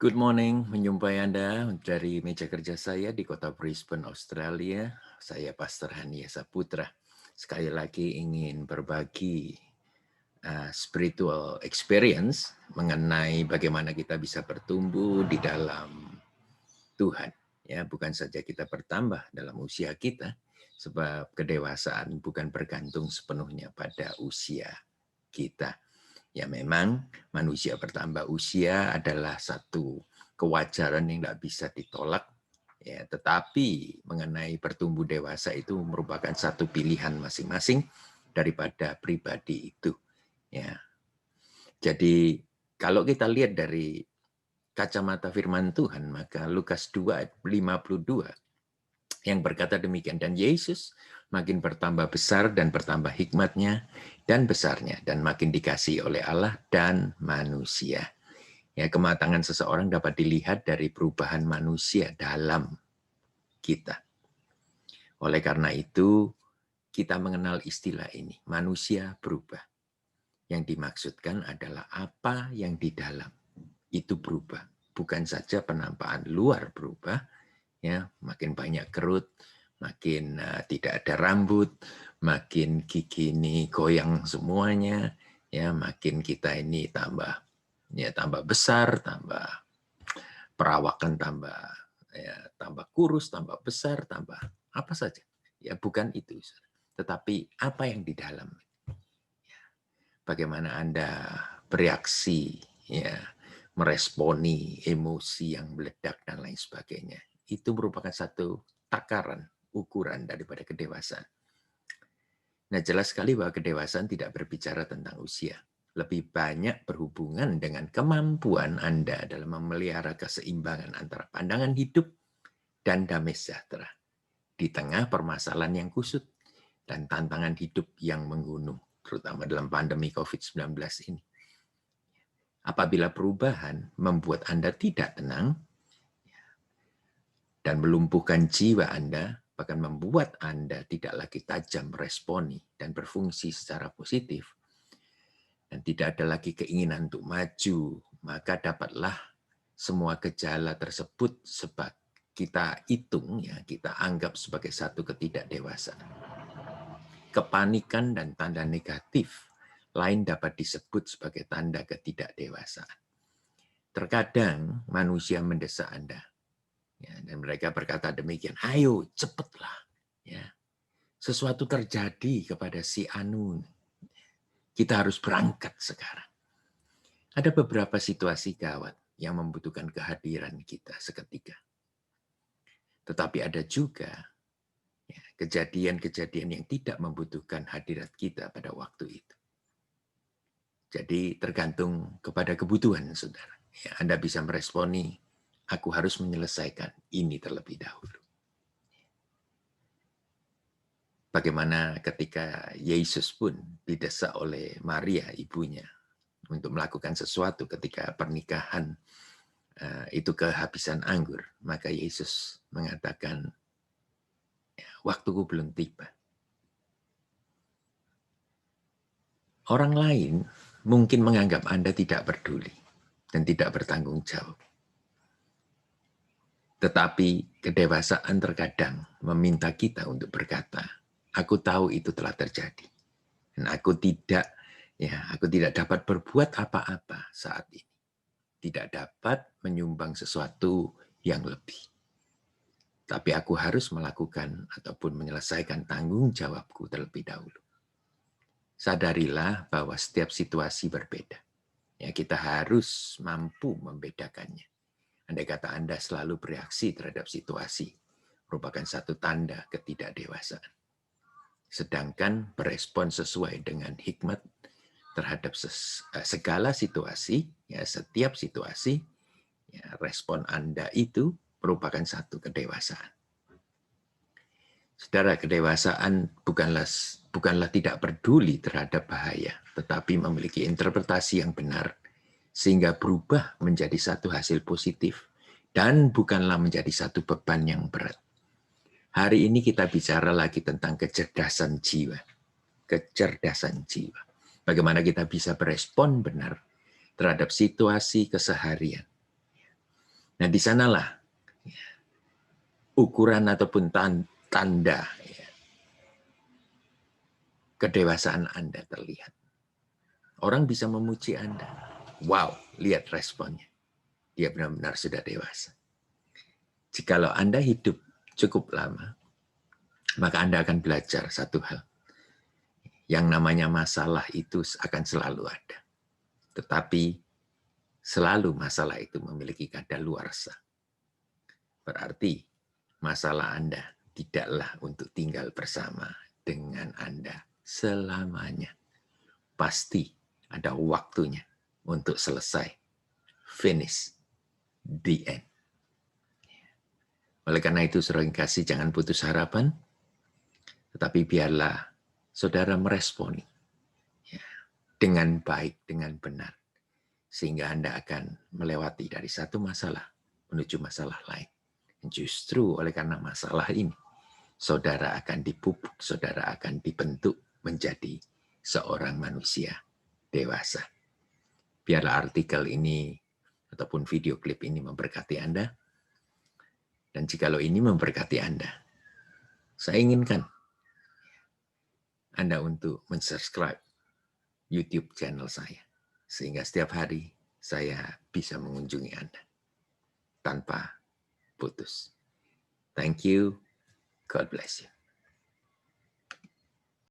Good morning, menjumpai Anda dari meja kerja saya di kota Brisbane, Australia. Saya Pastor Hania Saputra. Sekali lagi ingin berbagi spiritual experience mengenai bagaimana kita bisa bertumbuh di dalam Tuhan. Ya, bukan saja kita bertambah dalam usia kita, sebab kedewasaan bukan bergantung sepenuhnya pada usia kita. Ya memang manusia bertambah usia adalah satu kewajaran yang tidak bisa ditolak. Ya, tetapi mengenai bertumbuh dewasa itu merupakan satu pilihan masing-masing daripada pribadi itu. Ya, jadi kalau kita lihat dari kacamata firman Tuhan, maka Lukas 2 ayat 52 yang berkata demikian, dan Yesus makin bertambah besar dan bertambah hikmatnya dan besarnya dan makin dikasihi oleh Allah dan manusia. Ya, kematangan seseorang dapat dilihat dari perubahan manusia dalam kita. Oleh karena itu, kita mengenal istilah ini, manusia berubah. Yang dimaksudkan adalah apa yang di dalam itu berubah. Bukan saja penampakan luar berubah, ya, makin banyak kerut, makin tidak ada rambut, makin gigi ini goyang semuanya, ya, makin kita ini tambah besar, tambah perawakan tambah kurus, tambah besar, tambah apa saja. Ya, bukan itu, tetapi apa yang di dalam. Bagaimana Anda bereaksi, ya, meresponi emosi yang meledak dan lain sebagainya. Itu merupakan satu takaran, ukuran daripada kedewasaan. Nah, jelas sekali bahwa kedewasaan tidak berbicara tentang usia. Lebih banyak berhubungan dengan kemampuan Anda dalam memelihara keseimbangan antara pandangan hidup dan damai sejahtera di tengah permasalahan yang kusut dan tantangan hidup yang menggunung, terutama dalam pandemi COVID-19 ini. Apabila perubahan membuat Anda tidak tenang dan melumpuhkan jiwa Anda, bahkan membuat Anda tidak lagi tajam meresponi dan berfungsi secara positif, dan tidak ada lagi keinginan untuk maju, maka dapatlah semua gejala tersebut sebab kita hitung, ya, kita anggap sebagai satu ketidakdewasaan. Kepanikan dan tanda negatif lain dapat disebut sebagai tanda ketidakdewasaan. Terkadang manusia mendesak Anda, ya, dan mereka berkata demikian, ayo cepatlah, ya, sesuatu terjadi kepada si Anu, kita harus berangkat sekarang. Ada beberapa situasi gawat yang membutuhkan kehadiran kita seketika. Tetapi ada juga, ya, kejadian-kejadian yang tidak membutuhkan hadirat kita pada waktu itu. Jadi tergantung kepada kebutuhan saudara. Ya, Anda bisa meresponi, aku harus menyelesaikan ini terlebih dahulu. Bagaimana ketika Yesus pun didesak oleh Maria, ibunya, untuk melakukan sesuatu ketika pernikahan itu kehabisan anggur. Maka Yesus mengatakan, waktuku belum tiba. Orang lain mungkin menganggap Anda tidak peduli dan tidak bertanggung jawab. Tetapi kedewasaan terkadang meminta kita untuk berkata, aku tahu itu telah terjadi. Dan aku tidak dapat berbuat apa-apa saat ini. Tidak dapat menyumbang sesuatu yang lebih. Tapi aku harus melakukan ataupun menyelesaikan tanggung jawabku terlebih dahulu. Sadarilah bahwa setiap situasi berbeda. Ya, kita harus mampu membedakannya. Andai kata Anda selalu bereaksi terhadap situasi, merupakan satu tanda ketidakdewasaan. Sedangkan berespon sesuai dengan hikmat terhadap segala situasi, ya, setiap situasi, ya, respon Anda itu merupakan satu kedewasaan. Saudara, kedewasaan bukanlah tidak peduli terhadap bahaya, tetapi memiliki interpretasi yang benar, sehingga berubah menjadi satu hasil positif, dan bukanlah menjadi satu beban yang berat. Hari ini kita bicara lagi tentang kecerdasan jiwa. Kecerdasan jiwa. Bagaimana kita bisa berespon benar terhadap situasi keseharian. Nah, di sanalah ukuran ataupun tanda ya, kedewasaan Anda terlihat. Orang bisa memuji Anda. Wow, lihat responnya. Dia benar-benar sudah dewasa. Jikalau Anda hidup cukup lama, maka Anda akan belajar satu hal. Yang namanya masalah itu akan selalu ada. Tetapi selalu masalah itu memiliki kadaluarsa. Berarti masalah Anda tidaklah untuk tinggal bersama dengan Anda selamanya. Pasti ada waktunya untuk selesai. Finish. The end. Oleh karena itu, saudara yang kasih, jangan putus harapan, tetapi biarlah saudara meresponi ya, dengan baik, dengan benar. Sehingga Anda akan melewati dari satu masalah menuju masalah lain. Justru oleh karena masalah ini, saudara akan dipupuk, saudara akan dibentuk menjadi seorang manusia dewasa. Biarlah artikel ini ataupun video klip ini memberkati Anda. Dan jikalau ini memberkati Anda, saya inginkan Anda untuk mensubscribe YouTube channel saya. Sehingga setiap hari saya bisa mengunjungi Anda tanpa putus. Thank you. God bless you.